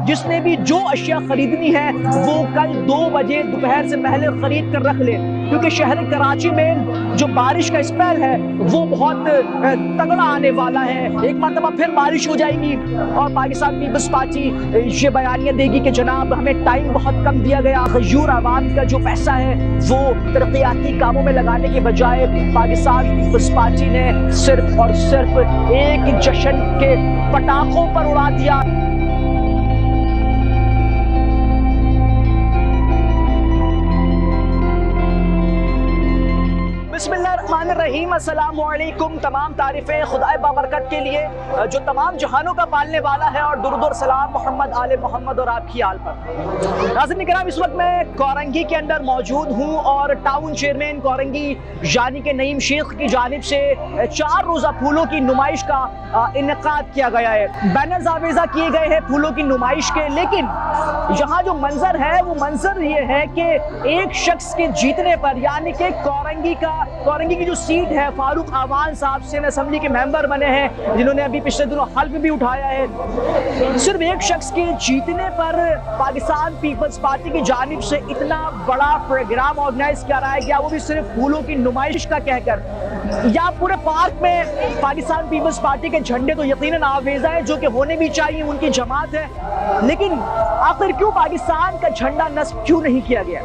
جس نے بھی جو اشیاء خریدنی ہے وہ کل 2 بجے دوپہر سے پہلے خرید کر رکھ لے، کیونکہ شہر کراچی میں جو بارش کا اسپیل ہے وہ بہت تگڑا آنے والا ہے۔ ایک مرتبہ پھر بارش ہو جائے گی اور پاکستان پیپلز پارٹی یہ بیانیہ دے گی کہ جناب ہمیں ٹائم بہت کم دیا گیا، غیور عوام کا جو پیسہ ہے وہ ترقیاتی کاموں میں لگانے کے بجائے پاکستان پیپلز پارٹی نے صرف اور صرف ایک جشن کے پٹاخوں پر اڑا دیا۔ بسم اللہ الرحمن الرحیم، السلام علیکم۔ تمام تعریفیں خدائے بابرکت کے لیے جو تمام جہانوں کا پالنے والا ہے، اور درود اور سلام محمد آل محمد اور آپ کی آل پر۔ ناظرین کرام، اس وقت میں کورنگی کے اندر موجود ہوں اور ٹاؤن چیئرمین کورنگی یعنی کہ نعیم شیخ کی جانب سے 4 روزہ پھولوں کی نمائش کا انعقاد کیا گیا ہے۔ بینرز آویزہ کیے گئے ہیں پھولوں کی نمائش کے، لیکن یہاں جو منظر ہے وہ منظر یہ ہے کہ ایک شخص کے جیتنے پر، یعنی کہ کورنگی کی جو سیٹ ہے، فاروق اعوان صاحب سندھ اسمبلی کے ممبر بنے ہیں جنہوں نے ابھی پچھلے دنوں حلف بھی اٹھایا ہے، صرف ایک شخص کے جیتنے پر پاکستان پیپلز پارٹی کی جانب سے اتنا بڑا پروگرام آرگنائز کرایا گیا، وہ بھی صرف پھولوں کی نمائش کا کہہ کر۔ یا پورے پارک میں پاکستان پیپلز پارٹی کے جھنڈے تو یقیناً آویزہ ہے، جو کہ ہونے بھی چاہیے، ان کی جماعت ہے، لیکن آخر کیوں پاکستان کا جھنڈا نصب کیوں نہیں کیا گیا؟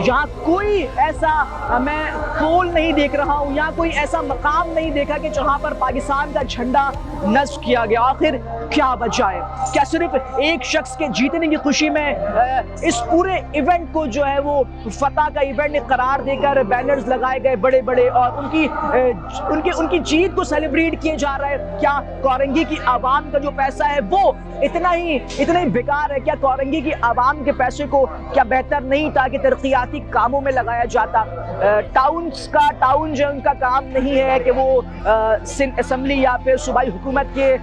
یہاں کوئی ایسا میں پول نہیں دیکھ رہا ہوں، یہاں کوئی ایسا مقام نہیں دیکھا کہ جہاں پر پاکستان کا جھنڈا نصب کیا گیا۔ آخر کیا وجہ ہے؟ کیا صرف ایک شخص کے جیتنے کی خوشی میں اس پورے ایونٹ کو جو ہے وہ فتح کا ایونٹ قرار دے کر بینرز لگائے گئے بڑے بڑے اور ان کی جیت کو سیلیبریٹ کیے جا رہا ہے؟ کیا کورنگی کی عوام کا جو پیسہ ہے وہ اتنا ہی بیکار ہے؟ کیا کورنگی کی عوام کے پیسے کو کیا بہتر نہیں تھا کہ ترقیاتی کاموں میں لگایا جاتا؟ ٹاؤن جو ان کا کام نہیں ہے کہ وہ سندھ اسمبلی یا پھر صوبائی حکومت کے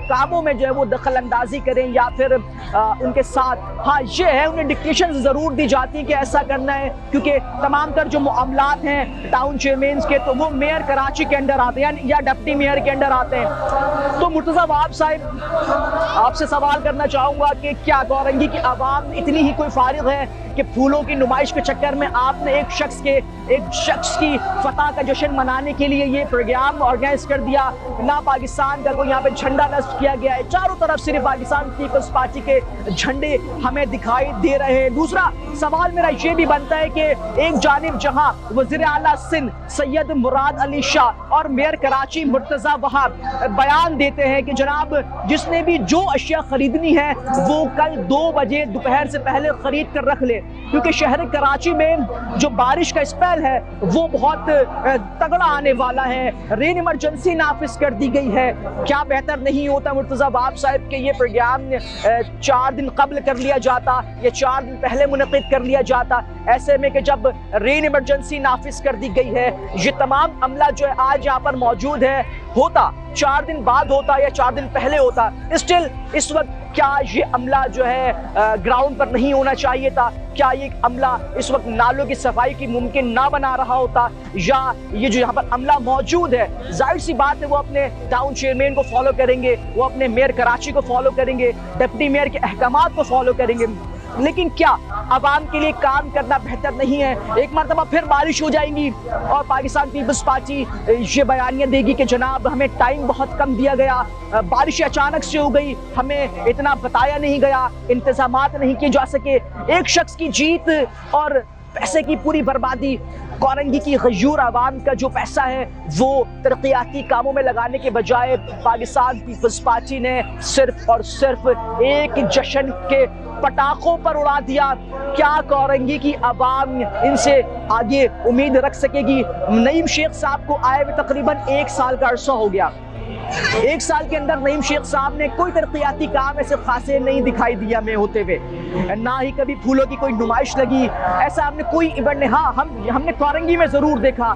کاموں میں جو ہے وہ دخل اندازی کریں یا پھر ان کے ساتھ، ہاں یہ ہے انہیں ڈکٹیشن ضرور دی جاتی ہیں کہ ایسا کرنا ہے، کیونکہ تمام تر جو معاملات ہیں ٹاؤن چیئرمینز کے تو وہ میئر کراچی کے اندر آتے ہیں یا ڈپٹی میئر کے اندر آتے ہیں۔ تو مرتضیٰ وہاب صاحب، آپ سے سوال کرنا چاہوں گا کہ کیا کورنگی کی عوام اتنی ہی کوئی فارغ ہے کہ پھولوں کی نمائش کے چکر میں آپ نے ایک شخص کی فتح کا جشن منانے کے لیے یہ پروگرام آرگنائز کر دیا؟ نہ پاکستان کا کوئی یہاں پہ جھنڈا نصب کیا گیا ہے، چاروں طرف صرف پاکستان پیپلز پارٹی کے جھنڈے ہمیں دکھائی دے رہے ہیں۔ دوسرا سوال میرا یہ بھی بنتا ہے کہ ایک جانب جہاں وزیر اعلیٰ سندھ سید مراد علی شاہ اور میئر کراچی مرتضیٰ وہاب بیان دیتے ہیں کہ جناب جس نے بھی جو اشیاء خریدنی ہے وہ کل 2 بجے دوپہر سے پہلے خرید کر رکھ لے، کیونکہ شہر کراچی میں جو بارش کا اسپیل ہے وہ بہت تگڑا آنے والا ہے، رین ایمرجنسی نافذ کر دی گئی ہے۔ کیا بہتر نہیں ہوتا مرتضیٰ وہاب صاحب کہ یہ پروگرام 4 دن قبل کر لیا جاتا یا 4 دن پہلے منعقد کر لیا جاتا؟ ایسے میں کہ جب رین ایمرجنسی نافذ کر دی گئی ہے، یہ تمام عملہ جو ہے آج یہاں پر موجود ہے، ہوتا 4 دن بعد ہوتا یا 4 دن پہلے ہوتا، اسٹل اس وقت کیا یہ عملہ جو ہے گراؤنڈ پر نہیں ہونا چاہیے تھا؟ کیا یہ عملہ اس وقت نالوں کی صفائی کی ممکن نہ بنا رہا ہوتا؟ یا یہ جو یہاں پر عملہ موجود ہے، ظاہر سی بات ہے وہ اپنے ٹاؤن چیئرمین کو فالو کریں گے، وہ اپنے میئر کراچی کو فالو کریں گے، ڈپٹی میئر کے احکامات کو فالو کریں گے، لیکن کیا عوام کے لیے کام کرنا بہتر نہیں ہے؟ ایک مرتبہ پھر بارش ہو جائیں گی اور پاکستان پیپلز پارٹی یہ بیانیہ دے گی کہ جناب ہمیں ٹائم بہت کم دیا گیا، بارش اچانک سے ہو گئی، ہمیں اتنا بتایا نہیں گیا، انتظامات نہیں کیے جا سکے۔ ایک شخص کی جیت اور پیسے کی پوری بربادی۔ کورنگی کی غیور عوام کا جو پیسہ ہے وہ ترقیاتی کاموں میں لگانے کے بجائے پاکستان پیپلز پارٹی نے صرف اور صرف ایک جشن کے پٹاخوں پر اڑا دیا۔ کیا کورنگی کی عوام ان سے آگے امید رکھ سکے گی؟ نعیم شیخ صاحب کو آئے ہوئے تقریباً 1 سال کا عرصہ ہو گیا، 1 سال کے اندر نعیم شیخ صاحب نے کوئی ترقیاتی کام ایسے خاصے نہیں دکھائی دیا میں ہوتے ہوئے، نہ ہی کبھی پھولوں کی کوئی نمائش لگی، ایسا ہم نے کوئی ایونٹ نہیں۔ ہاں ہم نے کورنگی میں ضرور دیکھا،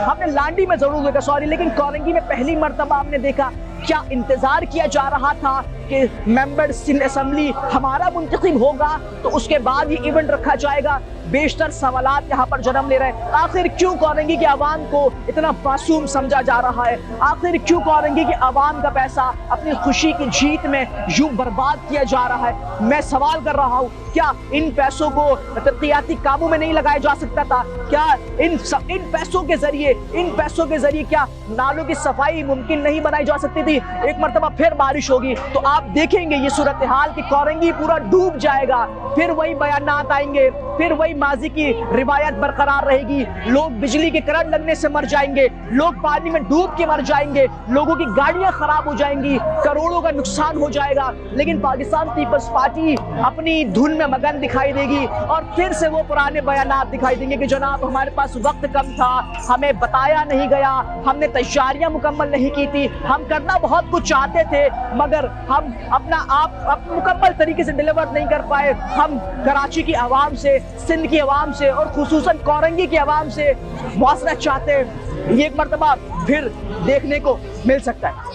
ہم نے لانڈی میں ضرور دیکھا لیکن کورنگی میں پہلی مرتبہ ہم نے دیکھا۔ کیا انتظار کیا جا رہا تھا کہ ممبر سندھ اسمبلی ہمارا منتخب ہوگا تو اس کے بعد یہ ایونٹ رکھا جائے گا. بیشتر سوالات یہاں پر جنم لے رہے ہیں. آخر کیوں کورنگی کے عوام کو اتنا معصوم سمجھا جا رہا ہے؟ آخر کیوں کورنگی کے عوام کا پیسہ اپنی خوشی کی جیت میں یوں برباد کیا جا رہا ہے؟ میں سوال کر رہا ہوں، کیا ان پیسوں کو ترقیاتی کاموں میں نہیں لگایا جا سکتا تھا؟ کیا ان پیسوں کے ذریعے کیا نالوں کی صفائی ممکن نہیں بنائی جا سکتی تھی؟ ایک مرتبہ پھر بارش ہوگی تو آپ دیکھیں گے یہ صورتحال کہ کورنگی پورا ڈوب جائے گا. پھر وہی بیانات آئیں گے، پھر وہی ماضی کی روایت برقرار رہے گی. لوگ بجلی کے کرنٹ لگنے سے مر جائیں گے، لوگ پانی میں ڈوب کے مر جائیں گے، لوگوں کی گاڑیاں خراب ہو جائیں گی، کروڑوں کا نقصان ہو جائے گا. لیکن پاکستان پیپلز پارٹی اپنی دھن میں مگن دکھائی دے گی اور پھر سے وہ پرانے بیانات دکھائی دیں گے کہ جناب ہمارے پاس وقت کم تھا، ہمیں بتایا نہیں گیا، ہم نے تیاریاں مکمل نہیں کی تھی، ہم کرنا بہت کچھ چاہتے تھے مگر ہم اپنا آپ مکمل طریقے سے ڈیلیور نہیں کر پائے. ہم کراچی کی عوام سے، سندھ کی عوام سے اور خصوصاً کورنگی کی عوام سے معذرت چاہتے ہیں. یہ ایک مرتبہ پھر دیکھنے کو مل سکتا ہے.